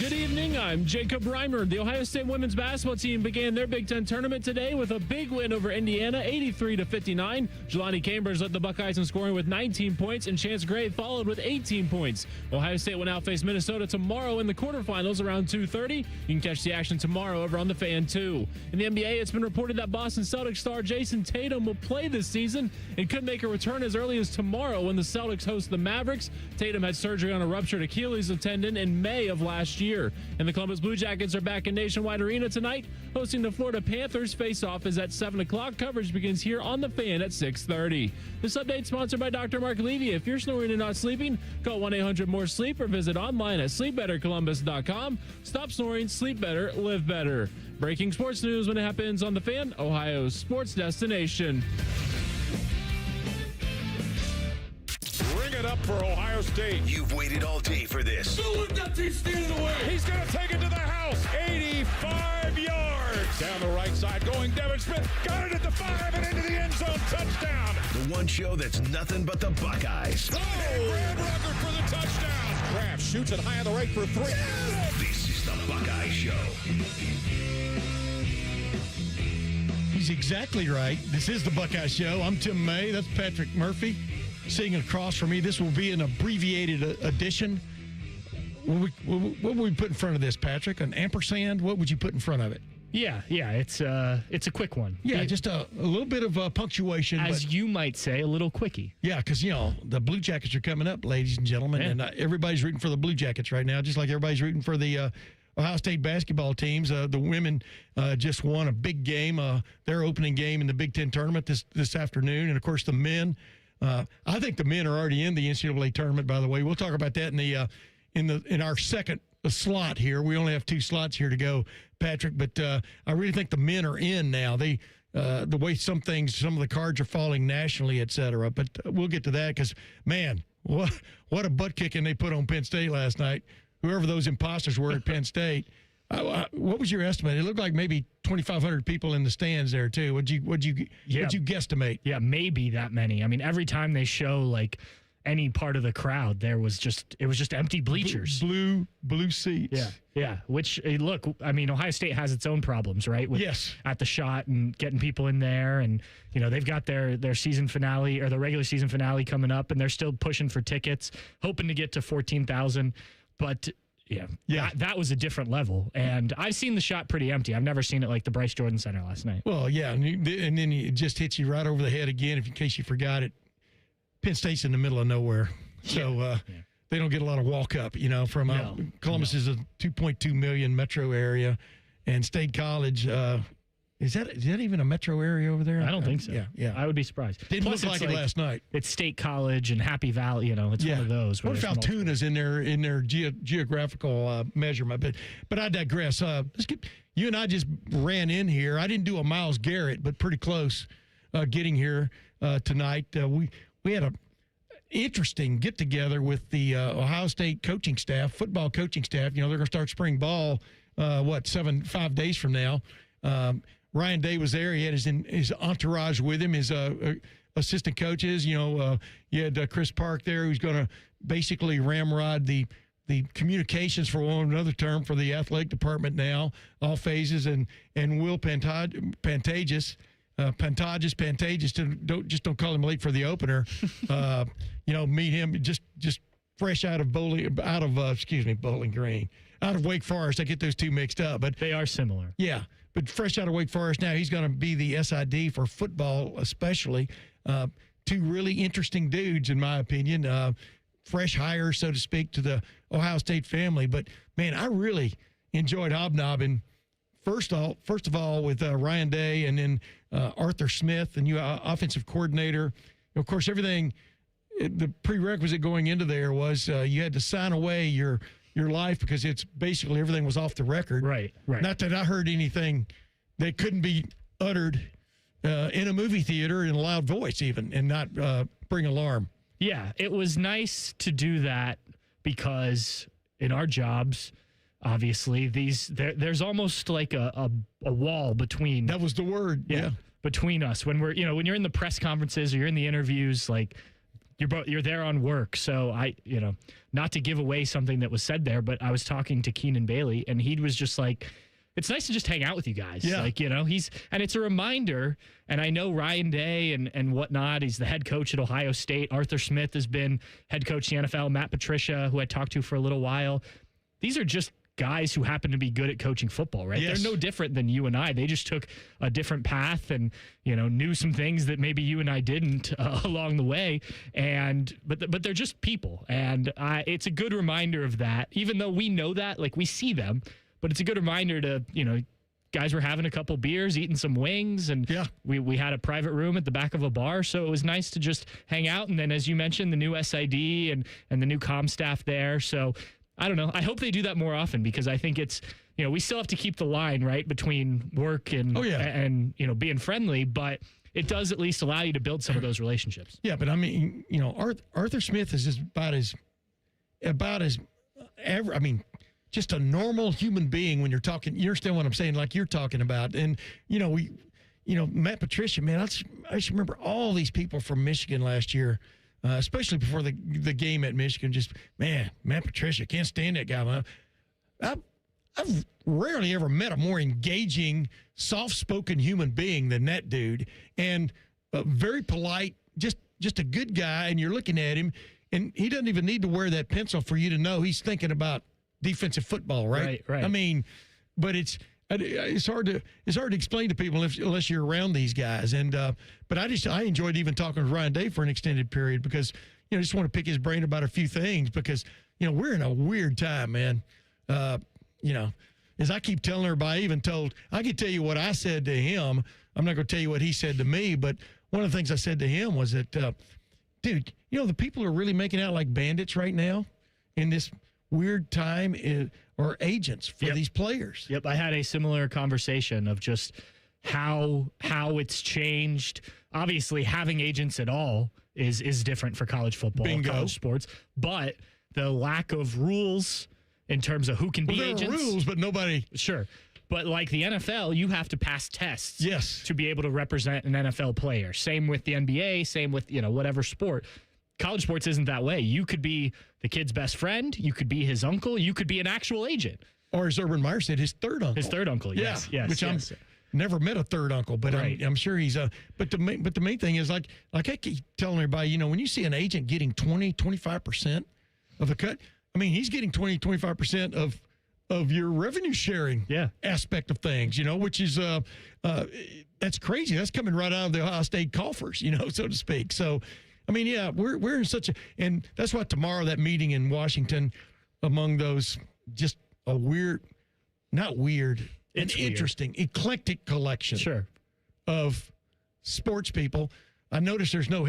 Good evening, I'm Jacob Reimer. The Ohio State women's basketball team began their Big Ten tournament today with a big win over Indiana, 83-59. Jelani Cambers led the Buckeyes in scoring with 19 points, and Chance Gray followed with 18 points. Ohio State will now face Minnesota tomorrow in the quarterfinals around 2:30. You can catch the action tomorrow over on the Fan 2. In the NBA, it's been reported that Boston Celtics star Jason Tatum will play this season and could make a return as early as tomorrow when the Celtics host the Mavericks. Tatum had surgery on a ruptured Achilles tendon in May of last year. And the Columbus Blue Jackets are back in Nationwide Arena tonight, hosting the Florida Panthers. Face-off is at 7 o'clock. Coverage begins here on the Fan at 6:30. This update sponsored by Dr. Mark Levy. If you're snoring and not sleeping, call 1-800-MORE-SLEEP or visit online at sleepbettercolumbus.com. Stop snoring, sleep better, live better. Breaking sports news when it happens on the Fan, Ohio's sports destination. It up for Ohio State. You've waited all day for this. He's going to take it to the house. 85 yards. Down the right side, going Devin Smith. Got it at the 5 and into the end zone. Touchdown. The one show that's nothing but the Buckeyes. Oh! Grab Rucker for the touchdown. Kraft shoots it high on the right for 3. This is the Buckeye Show. He's exactly right. This is the Buckeye Show. I'm Tim May. That's Patrick Murphy. Sitting across from me, this will be an abbreviated edition. What would we put in front of this, Patrick? An ampersand? What would you put in front of it? Yeah, it's a quick one. Yeah, just a little bit of punctuation. As you might say, a little quickie. Yeah, because, the Blue Jackets are coming up, ladies and gentlemen, and everybody's rooting for the Blue Jackets right now, just like everybody's rooting for the Ohio State basketball teams. The women just won a big game, their opening game in the Big Ten tournament this afternoon, and, of course, the men. I think the men are already in the NCAA tournament, by the way. We'll talk about that in our second slot here. We only have 2 slots here to go, Patrick, but I really think the men are in now. The way some of the cards are falling nationally, et cetera. But we'll get to that because, man, what a butt kicking they put on Penn State last night. Whoever those imposters were at Penn State. What was your estimate? It looked like maybe 2,500 people in the stands there too. What'd you guesstimate? Yeah, maybe that many. I mean, every time they show like any part of the crowd, it was just empty bleachers, blue seats. Yeah. Which look, I mean, Ohio State has its own problems, right? At the shot and getting people in there, and they've got their season finale or the regular season finale coming up, and they're still pushing for tickets, hoping to get to 14,000, but. Yeah. That was a different level. And I've seen the shot pretty empty. I've never seen it like the Bryce Jordan Center last night. Well, yeah. And then it just hits you right over the head again, in case you forgot it. Penn State's in the middle of nowhere. So they don't get a lot of walk up, from Columbus is a 2.2 million metro area. And State College, is that even a metro area over there? I don't think so. Yeah. I would be surprised. Didn't look like it last night. It's State College and Happy Valley. It's one of those. What if Altoona's in their geographical measurement? But I digress. You and I just ran in here. I didn't do a Myles Garrett, but pretty close getting here tonight. We had a interesting get together with the Ohio State coaching staff, football coaching staff. They're going to start spring ball 5 days from now. Ryan Day was there. He had his entourage with him, his assistant coaches. You had Chris Park there, who's going to basically ramrod the communications, for one another term, for the athletic department now, all phases, and Will Pantages. Don't call him late for the opener. Meet him just fresh out of Bowling Green, out of Wake Forest. I get those two mixed up, but they are similar. Yeah, but fresh out of Wake Forest now, he's going to be the SID for football, especially. 2 really interesting dudes, in my opinion. Fresh hires, so to speak, to the Ohio State family. But man, I really enjoyed hobnobbing. First of all, with Ryan Day, and then Arthur Smith, the new offensive coordinator. Of course, everything. The prerequisite going into there was you had to sign away your life, because it's basically everything was off the record. Right. Not that I heard anything that couldn't be uttered in a movie theater in a loud voice, even, and not bring alarm. Yeah, it was nice to do that, because in our jobs, obviously, there's almost like a wall between. That was the word. Yeah. Between us, when when you're in the press conferences or you're in the interviews, like, you're there on work. So not to give away something that was said there, but I was talking to Keenan Bailey, and he was just like, it's nice to just hang out with you guys. Yeah. Like, and it's a reminder, and I know Ryan Day and whatnot, he's the head coach at Ohio State. Arthur Smith has been head coach in the NFL. Matt Patricia, who I talked to for a little while. These are just guys who happen to be good at coaching football, right? Yes. They're no different than you and I. They just took a different path and, knew some things that maybe you and I didn't along the way. But they're just people. And it's a good reminder of that, even though we know that, like we see them, but it's a good reminder to, guys were having a couple beers, eating some wings, and we had a private room at the back of a bar, so it was nice to just hang out. And then, as you mentioned, the new SID and the new comm staff there. So I don't know. I hope they do that more often, because I think it's, we still have to keep the line right between work and being friendly, but it does at least allow you to build some of those relationships. Yeah, but I mean, Arthur Smith is just just a normal human being when you're talking. You understand what I'm saying? Like you're talking about. And, Matt Patricia, man, I just remember all these people from Michigan last year, especially before the game at Michigan. Just, man, Matt Patricia, can't stand that guy. I've rarely ever met a more engaging, soft-spoken human being than that dude. And very polite, just a good guy. And you're looking at him, and he doesn't even need to wear that pencil for you to know he's thinking about defensive football, right? Right. I mean, but it's hard to explain to people unless you're around these guys. And but I enjoyed even talking with Ryan Day for an extended period, because I just want to pick his brain about a few things, because we're in a weird time, man. As I keep telling everybody, I could tell you what I said to him. I'm not going to tell you what he said to me, but one of the things I said to him was that, dude, the people are really making out like bandits right now in this weird time are agents for these players. Yep, I had a similar conversation of just how it's changed. Obviously, having agents at all is different for college football, college sports, but the lack of rules in terms of who can be agents. There are rules, but nobody. Sure. But like the NFL, you have to pass tests to be able to represent an NFL player. Same with the NBA, same with, whatever sport. College sports isn't that way. You could be the kid's best friend. You could be his uncle. You could be an actual agent. Or as Urban Meyer said, his third uncle. His third uncle, yes. Which I'm never met a third uncle, but I'm sure he's but the main thing is like I keep telling everybody, when you see an agent getting 20-25% of the cut, I mean, he's getting 20-25% of your revenue sharing aspect of things, which is that's crazy. That's coming right out of the Ohio State coffers, so to speak. So I mean, we're in such and that's why tomorrow that meeting in Washington among those just a weird, not weird, an interesting, eclectic collection of sports people. I noticed there's no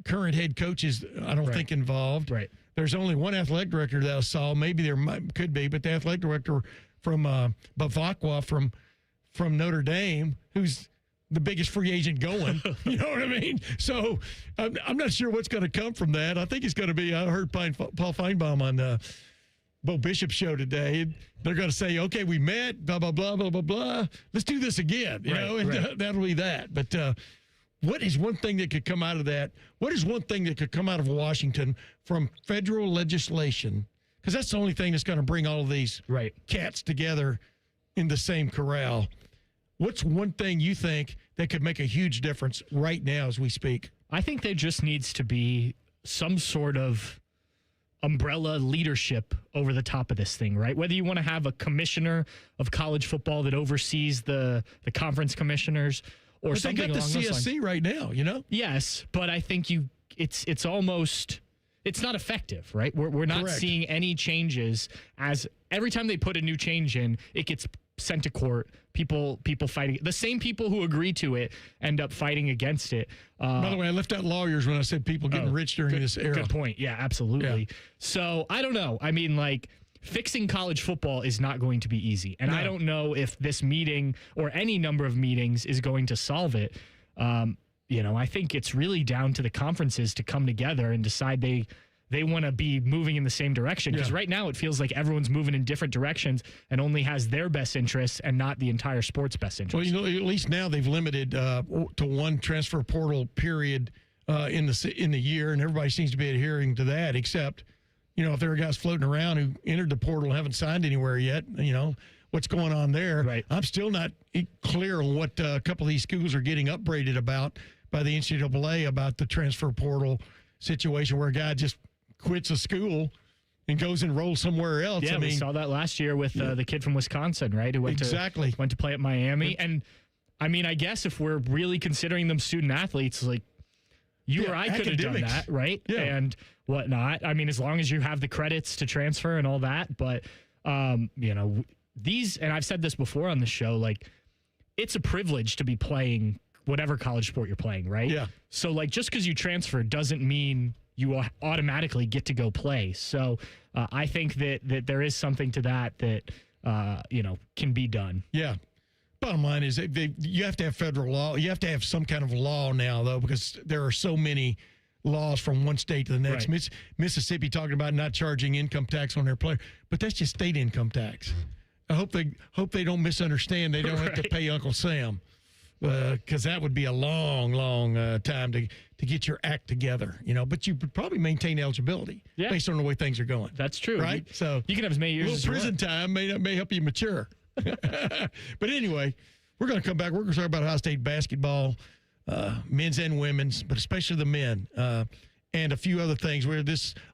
current head coaches, I don't think, involved. Right. There's only one athletic director that I saw. Maybe there could be, but the athletic director from Bavacqua from Notre Dame, who's the biggest free agent going. You know what I mean? So I'm not sure what's going to come from that. I think it's going to be, I heard Paul Feinbaum on Bo Bishop's show today. They're going to say, okay, we met, blah, blah, blah, blah, blah, blah. Let's do this again. That'll be that. But what is one thing that could come out of that? What is one thing that could come out of Washington from federal legislation? Because that's the only thing that's going to bring all of these cats together in the same corral. What's one thing you think that could make a huge difference right now as we speak? I think there just needs to be some sort of umbrella leadership over the top of this thing, right? Whether you want to have a commissioner of college football that oversees the conference commissioners or something along those lines. They got the CSC right now, Yes, but I think it's almost... It's not effective, right? We're not seeing any changes. As every time they put a new change in, it gets sent to court. People fighting. The same people who agree to it end up fighting against it. By the way, I left out lawyers when I said people getting rich during this era. Good point. Yeah, absolutely. Yeah. So I don't know. I mean, fixing college football is not going to be easy. And I don't know if this meeting or any number of meetings is going to solve it. I think it's really down to the conferences to come together and decide they want to be moving in the same direction. Because right now it feels like everyone's moving in different directions and only has their best interests and not the entire sport's best interests. Well, at least now they've limited to one transfer portal period in the year, and everybody seems to be adhering to that, except, if there are guys floating around who entered the portal and haven't signed anywhere yet, what's going on there. Right. I'm still not clear on what a couple of these schools are getting upbraided about by the NCAA about the transfer portal situation where a guy just quits a school and goes and rolls somewhere else. Yeah, we saw that last year with the kid from Wisconsin, right? Who went to play at Miami. And, I guess if we're really considering them student athletes, like you or I could have done that, right? Yeah. And whatnot. As long as you have the credits to transfer and all that. But, these, and I've said this before on the show, like, it's a privilege to be playing whatever college sport you're playing, right? Yeah. So, like, just because you transfer doesn't mean you automatically get to go play. So I think that there is something to that can be done. Yeah. Bottom line is you have to have federal law. You have to have some kind of law now, though, because there are so many laws from one state to the next. Right. Mississippi talking about not charging income tax on their player, but that's just state income tax. I hope they don't misunderstand. They don't have to pay Uncle Sam, because that would be a long, long time to get your act together. But you would probably maintain eligibility based on the way things are going. That's true, right? So you can have as many years. A little prison time may help you mature. But anyway, we're going to come back. We're going to talk about Ohio State basketball, men's and women's, but especially the men, and a few other things. We're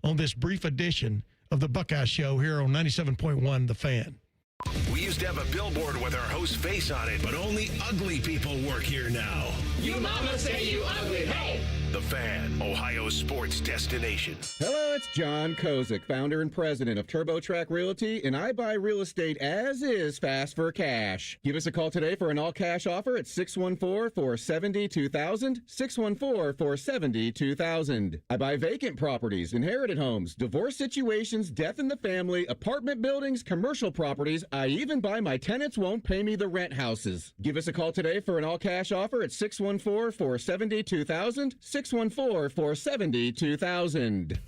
on this brief edition of the Buckeye Show here on 97.1 The Fan. We used to have a billboard with our host's face on it, but only ugly people work here now. You mama say you ugly, hey! The Fan, Ohio's sports destination. Hello, it's John Kozik, founder and president of TurboTrack Realty, and I buy real estate as is, fast for cash. Give us a call today for an all-cash offer at 614-470-2000, 614-470-2000. I buy vacant properties, inherited homes, divorce situations, death in the family, apartment buildings, commercial properties. I even buy my tenants won't pay me the rent houses. Give us a call today for an all-cash offer at 614-470-2000, 614-470-2000.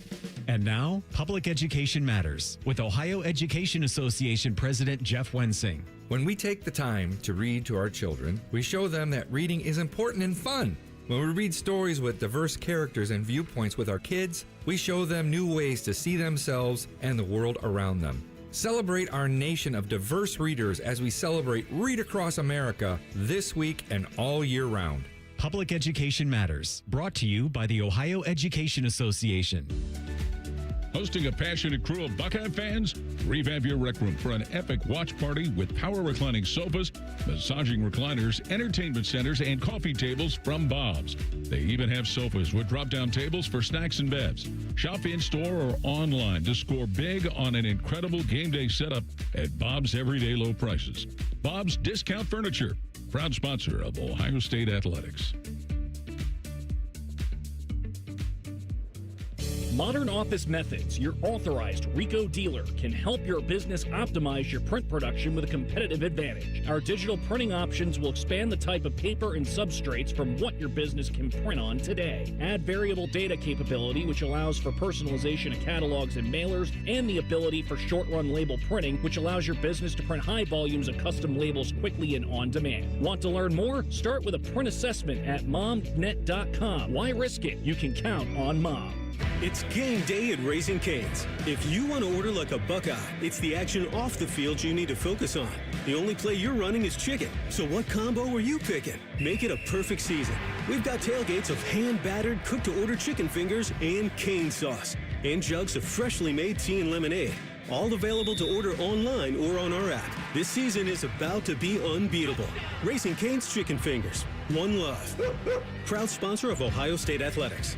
And now, Public Education Matters with Ohio Education Association President Jeff Wensing. When we take the time to read to our children, we show them that reading is important and fun. When we read stories with diverse characters and viewpoints with our kids, we show them new ways to see themselves and the world around them. Celebrate our nation of diverse readers as we celebrate Read Across America this week and all year round. Public Education Matters, brought to you by the Ohio Education Association. Hosting a passionate crew of Buckeye fans? Revamp your rec room for an epic watch party with power reclining sofas, massaging recliners, entertainment centers, and coffee tables from Bob's. They even have sofas with drop-down tables for snacks and bevs. Shop in-store or online to score big on an incredible game day setup at Bob's everyday low prices. Bob's Discount Furniture, proud sponsor of Ohio State Athletics. Modern Office Methods, your authorized RICO dealer, can help your business optimize your print production with a competitive advantage. Our digital printing options will expand the type of paper and substrates from what your business can print on today. Add variable data capability, which allows for personalization of catalogs and mailers, and the ability for short-run label printing, which allows your business to print high volumes of custom labels quickly and on demand. Want to learn more? Start with a print assessment at momnet.com. Why risk it? You can count on Mom. It's game day at Raising Cane's. If you want to order like a Buckeye, it's the action off the field you need to focus on. The only play you're running is chicken. So what combo are you picking? Make it a perfect season. We've got tailgates of hand-battered, cooked-to-order chicken fingers and cane sauce. And jugs of freshly made tea and lemonade. All available to order online or on our app. This season is about to be unbeatable. Raising Cane's Chicken Fingers. One love. Proud sponsor of Ohio State Athletics.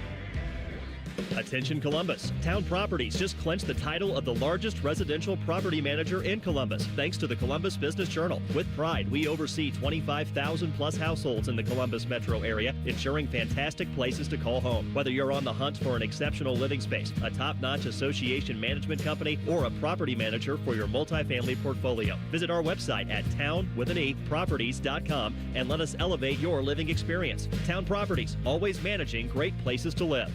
Attention Columbus. Town Properties just clinched the title of the largest residential property manager in Columbus, thanks to the Columbus Business Journal. With pride, we oversee 25,000 plus households in the Columbus metro area, ensuring fantastic places to call home. Whether you're on the hunt for an exceptional living space, a top-notch association management company, or a property manager for your multifamily portfolio, visit our website at town-properties.com and let us elevate your living experience. Town Properties, always managing great places to live.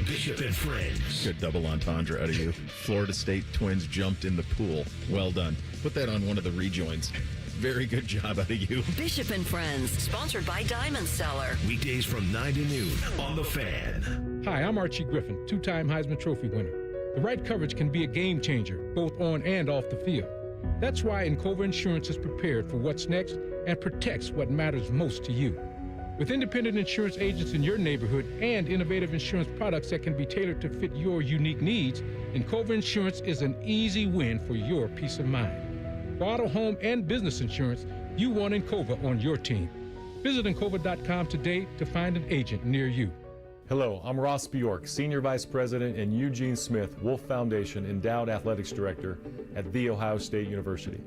Bishop and Friends. Good double entendre out of you. Florida State Twins jumped in the pool. Well done. Put that on one of the rejoins. very good job out of you. Bishop and Friends, sponsored by Diamond Seller. Weekdays from 9 to noon on The Fan. Hi, I'm Archie Griffin, two-time Heisman Trophy winner. The right coverage can be a game changer, both on and off the field. That's why Encova Insurance is prepared for what's next and protects what matters most to you. With independent insurance agents in your neighborhood and innovative insurance products that can be tailored to fit your unique needs, Encova Insurance is an easy win for your peace of mind. For auto, home, and business insurance, you want Encova on your team. Visit Encova.com today to find an agent near you. Hello, I'm Ross Bjork, Senior Vice President and Eugene Smith Wolf Foundation Endowed Athletics Director at The Ohio State University.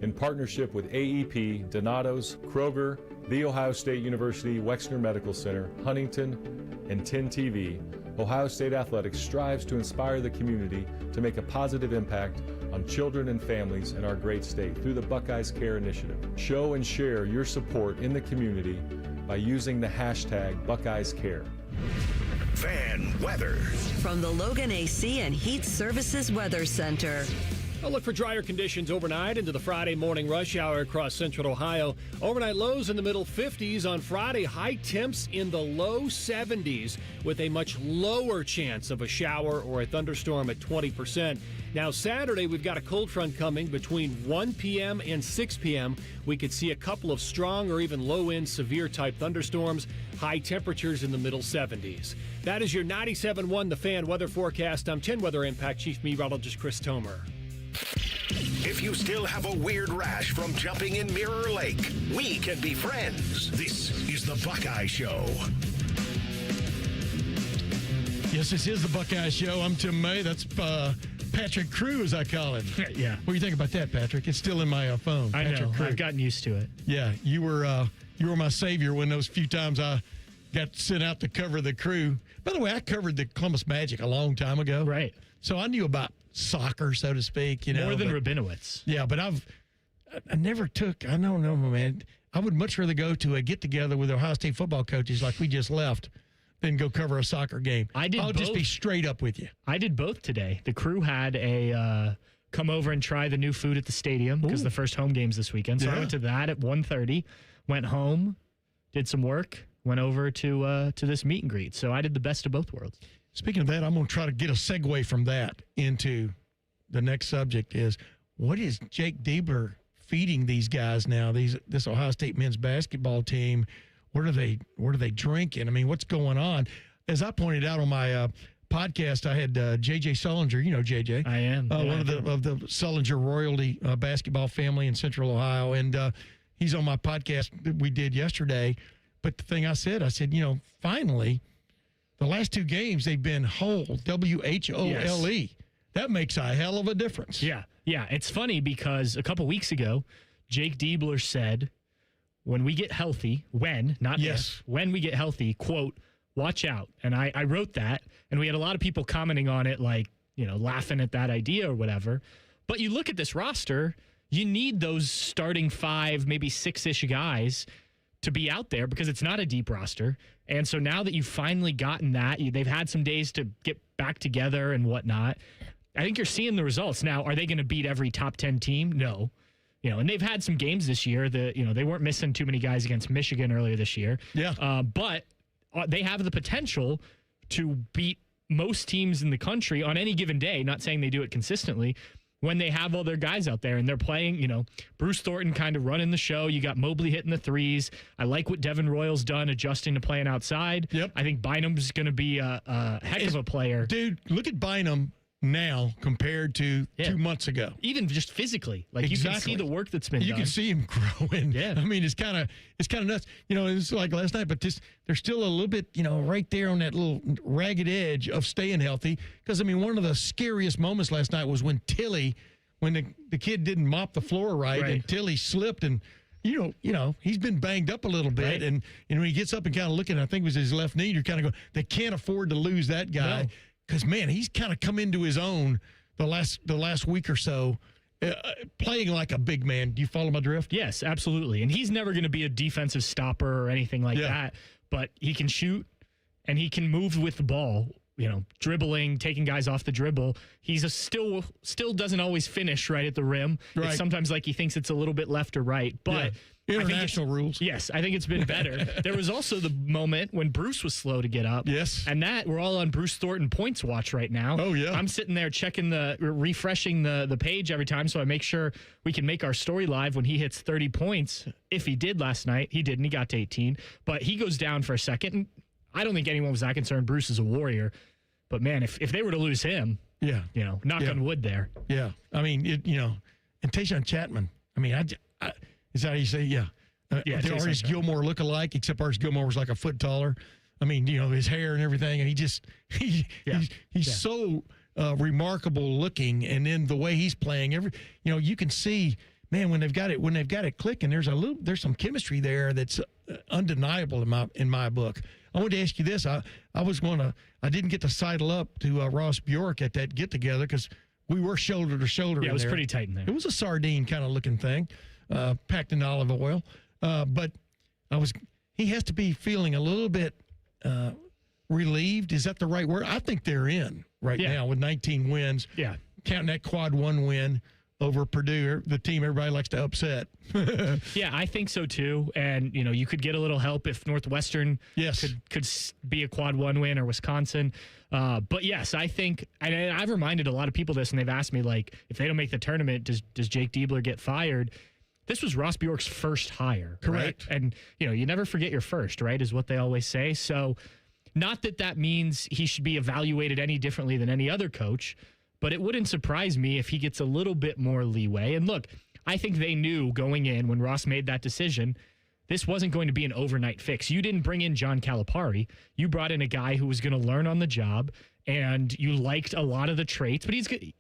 In partnership with AEP, Donato's, Kroger, The Ohio State University Wexner Medical Center, Huntington, and 10 TV, Ohio State Athletics strives to inspire the community to make a positive impact on children and families in our great state through the Buckeyes Care Initiative. Show and share your support in the community by using the hashtag BuckeyesCare. Fan weather. From the Logan AC and Heat Services Weather Center. I'll look for drier conditions overnight into the Friday morning rush hour across central Ohio. Overnight lows in the middle 50s on Friday. High temps in the low 70s with a much lower chance of a shower or a thunderstorm at 20%. Now Saturday, we've got a cold front coming between 1 p.m. and 6 p.m. We could see a couple of strong or even low-end severe type thunderstorms. High temperatures in the middle 70s. That is your 97.1 The Fan weather forecast. I'm 10 Weather Impact Chief Meteorologist Chris Tomer. If you still have a weird rash from jumping in Mirror Lake, we can be friends. This is the Buckeye Show. Yes, this is the Buckeye Show. I'm Tim May. That's Patrick Crew, as I call him. Yeah. What do you think about that, Patrick? It's still in my phone. I Patrick know. Crew. I've gotten used to it. Yeah, you were my savior when those few times I got sent out to cover the Crew. By the way, I covered the Columbus Magic a long time ago. Right. So I knew about soccer, so to speak. More than Rabinowitz. Yeah, but I never took. I don't know, man. I would much rather go to a get together with Ohio State football coaches like we just left than go cover a soccer game. I'll just be straight up with you. I did both today. The Crew had a come over and try the new food at the stadium because the first home game's this weekend. So I went to that at 1:30, went home, did some work, went over to this meet and greet. So I did the best of both worlds. Speaking of that, I'm going to try to get a segue from that into the next subject is what is Jake Diebler feeding these guys now, this Ohio State men's basketball team? What are they drinking? I mean, what's going on? As I pointed out on my podcast, I had J.J. Sullinger. You know J.J. I am. One of the Sullinger royalty basketball family in Central Ohio. And he's on my podcast that we did yesterday. But the thing I said, finally, the last two games, they've been whole, WHOLE. Yes. That makes a hell of a difference. Yeah. It's funny because a couple weeks ago, Jake Diebler said, when we get healthy, when we get healthy, quote, watch out. And I wrote that, and we had a lot of people commenting on it, like, laughing at that idea or whatever. But you look at this roster, you need those starting 5, maybe 6-ish guys to be out there because it's not a deep roster. And so now that you've finally gotten that, they've had some days to get back together and whatnot. I think you're seeing the results. Now, are they going to beat every top 10 team? No. And they've had some games this year that, they weren't missing too many guys against Michigan earlier this year. Yeah. But they have the potential to beat most teams in the country on any given day. Not saying they do it consistently. When they have all their guys out there and they're playing, Bruce Thornton kind of running the show. You got Mobley hitting the threes. I like what Devin Royal's done adjusting to playing outside. Yep. I think Bynum's going to be a heck of a player. Dude, look at Bynum now compared to 2 months ago. Even just physically. Like you can see the work that's been done. You can see him growing. Yeah. I mean, it's kind of nuts. It's like last night, but they're still a little bit, right there on that little ragged edge of staying healthy. Because, one of the scariest moments last night was when the kid didn't mop the floor right. And Tilly slipped and he's been banged up a little bit. Right. And when he gets up and kind of looking, I think it was his left knee, you're kind of going, they can't afford to lose that guy. No. Because, man, he's kind of come into his own the last week or so, playing like a big man. Do you follow my drift? Yes, absolutely. And he's never going to be a defensive stopper or anything like that. But he can shoot, and he can move with the ball dribbling, taking guys off the dribble. He's still doesn't always finish right at the rim. Right. It's sometimes like he thinks it's a little bit left or right, but international rules. Yes, I think it's been better. There was also the moment when Bruce was slow to get up. Yes. And we're all on Bruce Thornton points watch right now. Oh, yeah. I'm sitting there refreshing the page every time so I make sure we can make our story live when he hits 30 points. If he did last night, he didn't. He got to 18. But he goes down for a second. And I don't think anyone was that concerned. Bruce is a warrior. But, man, if they were to lose him, knock on wood there. Yeah. I mean, and Tayshaun Chapman, I mean, is that how you say? Yeah. The Artis Gilmore look-alike, except Artis Gilmore was like a foot taller. I mean, his hair and everything, and he's so remarkable looking, and then the way he's playing, you can see, man, when they've got it clicking, there's some chemistry there that's undeniable in my book. I wanted to ask you this. I didn't get to sidle up to Ross Bjork at that get together because we were shoulder to shoulder. Yeah, it was pretty tight in there. It was a sardine kind of looking thing, packed in olive oil. But he has to be feeling a little bit relieved. Is that the right word? I think they're in now with 19 wins. Yeah. Counting that quad one win over Purdue, the team everybody likes to upset. Yeah, I think so too. And, you could get a little help if Northwestern could be a quad one win or Wisconsin. But yes, I think, and I've reminded a lot of people this, and they've asked me, like, if they don't make the tournament, does Jake Diebler get fired? This was Ross Bjork's first hire. Correct. Right? And, you never forget your first, right, is what they always say. So not that means he should be evaluated any differently than any other coach, but it wouldn't surprise me if he gets a little bit more leeway. And look, I think they knew going in when Ross made that decision, this wasn't going to be an overnight fix. You didn't bring in John Calipari. You brought in a guy who was going to learn on the job, and you liked a lot of the traits. But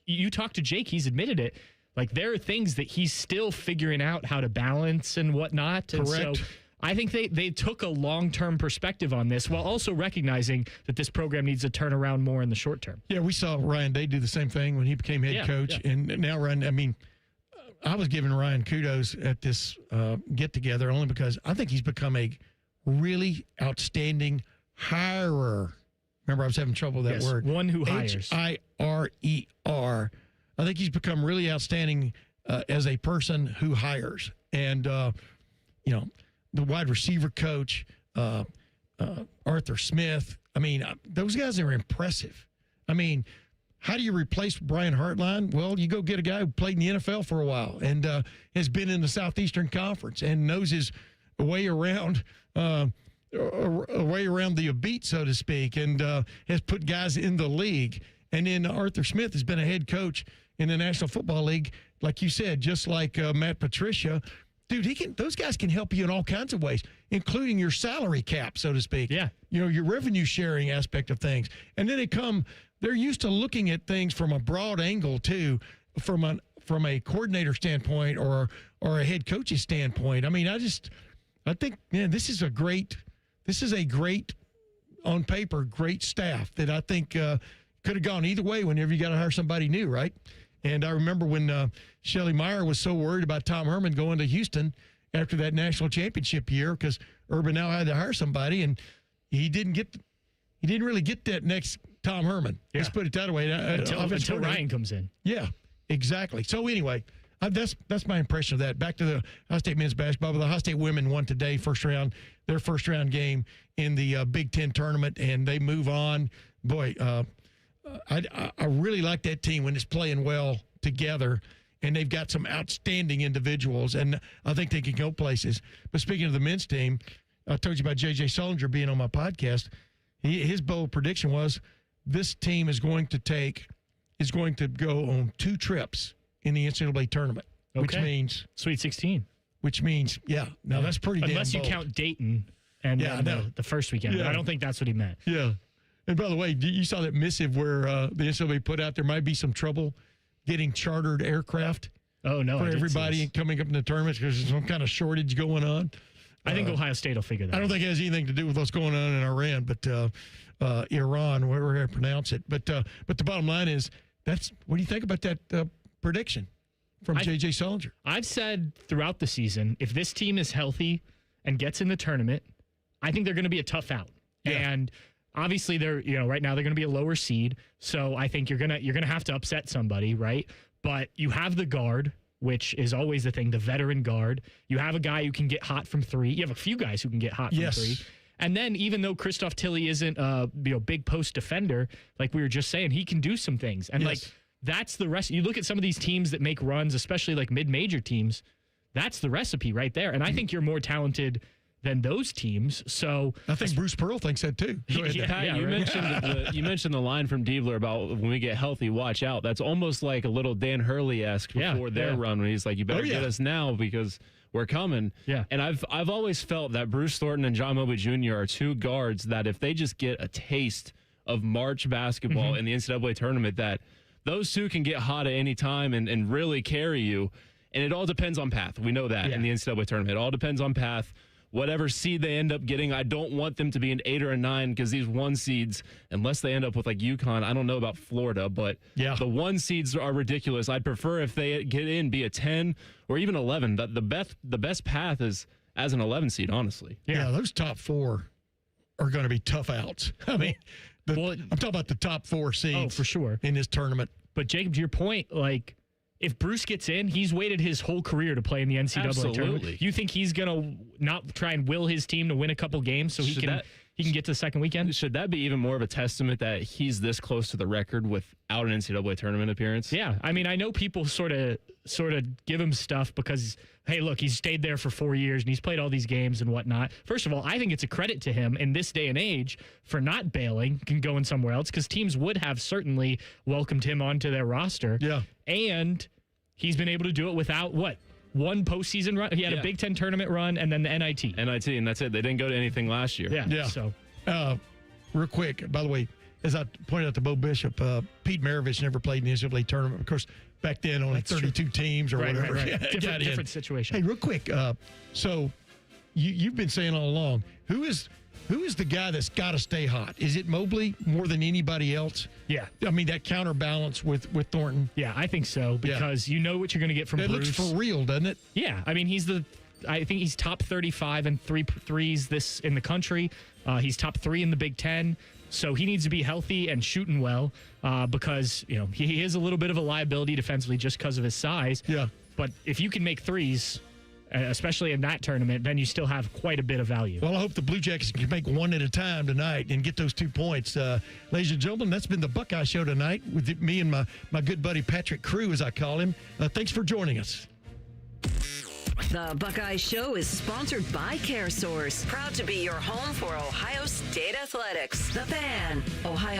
you talked to Jake, he's admitted it. Like, there are things that he's still figuring out how to balance and whatnot. And Correct. So I think they took a long-term perspective on this while also recognizing that this program needs to turn around more in the short term. Yeah, we saw Ryan Day do the same thing when he became head coach. Yeah. And now Ryan, I mean, I was giving Ryan kudos at this get-together only because I think he's become a really outstanding hirer. Remember, I was having trouble with that word. One who hires. Hirer. I think he's become really outstanding as a person who hires. And, the wide receiver coach, Arthur Smith, I mean, those guys are impressive. I mean, how do you replace Brian Hartline? Well, you go get a guy who played in the NFL for a while and has been in the Southeastern Conference and knows his way around the beat, so to speak, and has put guys in the league. And then Arthur Smith has been a head coach in the National Football League, like you said, just like Matt Patricia. Dude, those guys can help you in all kinds of ways, including your salary cap, so to speak. Yeah. Your revenue sharing aspect of things. And then they're used to looking at things from a broad angle too, from a coordinator standpoint or a head coach's standpoint. I mean, I think, man, this is a great on paper, great staff that I think could have gone either way whenever you got to hire somebody new, right? And I remember when Shelley Meyer was so worried about Tom Herman going to Houston after that national championship year because Urban now had to hire somebody, and he didn't really get that next Tom Herman. Yeah. Let's put it that way. Until Ryan comes in. Yeah, exactly. So anyway, that's my impression of that. Back to the Ohio State men's basketball. The Ohio State women won today, their first round game in the Big Ten tournament, and they move on. Boy, I really like that team when it's playing well together, and they've got some outstanding individuals, and I think they can go places. But speaking of the men's team, I told you about J.J. Solinger being on my podcast. His bold prediction was this team is going to go on 2 trips in the NCAA tournament, which means Sweet 16. Which means, that's pretty damn bold. Unless you count Dayton and the first weekend. Yeah. I don't think that's what he meant. Yeah. And by the way, you saw that missive where the NCAA put out there might be some trouble getting chartered aircraft. Oh, no. For everybody coming up in the tournaments because there's some kind of shortage going on. I think Ohio State will figure that out. I don't think it has anything to do with what's going on in Iran, but Iran, whatever I pronounce it. But the bottom line is, what do you think about that prediction from J.J. Solinger? I've said throughout the season, if this team is healthy and gets in the tournament, I think they're going to be a tough out. Yeah. And obviously they're, right now they're going to be a lower seed. So I think you're going to have to upset somebody, right? But you have the guard, which is always the thing, the veteran guard. You have a guy who can get hot from three. You have a few guys who can get hot from three. And then even though Christoph Tilley isn't a big post defender, like we were just saying, he can do some things. And like that's the rest. You look at some of these teams that make runs, especially like mid-major teams, that's the recipe right there. And I think you're more talented than those teams. So I think Bruce Pearl thinks that too. You mentioned the line from Diebler about when we get healthy, watch out. That's almost like a little Dan Hurley-esque before their run when he's like, you better get us now because we're coming. Yeah. And I've always felt that Bruce Thornton and John Mobley Jr. are two guards that if they just get a taste of March basketball in the NCAA tournament, that those two can get hot at any time and really carry you. And it all depends on path. We know that in the NCAA tournament. It all depends on path. Whatever seed they end up getting, I don't want them to be an 8 or a 9 because these 1 seeds, unless they end up with like UConn, I don't know about Florida, but the 1 seeds are ridiculous. I'd prefer if they get in, be a 10 or even 11. The best path is as an 11 seed, honestly. Yeah, those top 4 are going to be tough outs. I mean, I'm talking about the top 4 seeds. Oh, for sure. In this tournament. But Jacob, to your point, like, if Bruce gets in, he's waited his whole career to play in the NCAA tournament. You think he's going to not try and will his team to win a couple games so he can get to the second weekend? Should that be even more of a testament that he's this close to the record without an NCAA tournament appearance? Yeah. I mean, I know people sort of give him stuff because, hey, look, he's stayed there for 4 years and he's played all these games and whatnot. First of all, I think it's a credit to him in this day and age for not bailing and going somewhere else because teams would have certainly welcomed him onto their roster. Yeah. And he's been able to do it without one postseason run. He had a Big Ten tournament run and then the NIT. NIT, and that's it. They didn't go to anything last year. Yeah. So, real quick, by the way, as I pointed out to Bo Bishop, Pete Maravich never played in the NCAA tournament. Of course, back then only 32 teams or whatever. Right. Different situation. Hey, real quick, so you've been saying all along, who is the guy that's got to stay hot? Is it Mobley more than anybody else? Yeah. I mean, that counterbalance with Thornton. Yeah, I think so because you know what you're going to get from Bruce. It looks for real, doesn't it? Yeah. I mean, I think he's top 35 in threes in the country. He's top 3 in the Big Ten. So he needs to be healthy and shooting well because, he is a little bit of a liability defensively just because of his size. Yeah. But if you can make threes, especially in that tournament, then you still have quite a bit of value. Well, I hope the Blue Jackets can make one at a time tonight and get those 2 points. Ladies and gentlemen, that's been the Buckeye Show tonight with me and my good buddy Patrick Crew, as I call him. Thanks for joining us. The Buckeye Show is sponsored by CareSource, proud to be your home for Ohio State athletics. The Fan, Ohio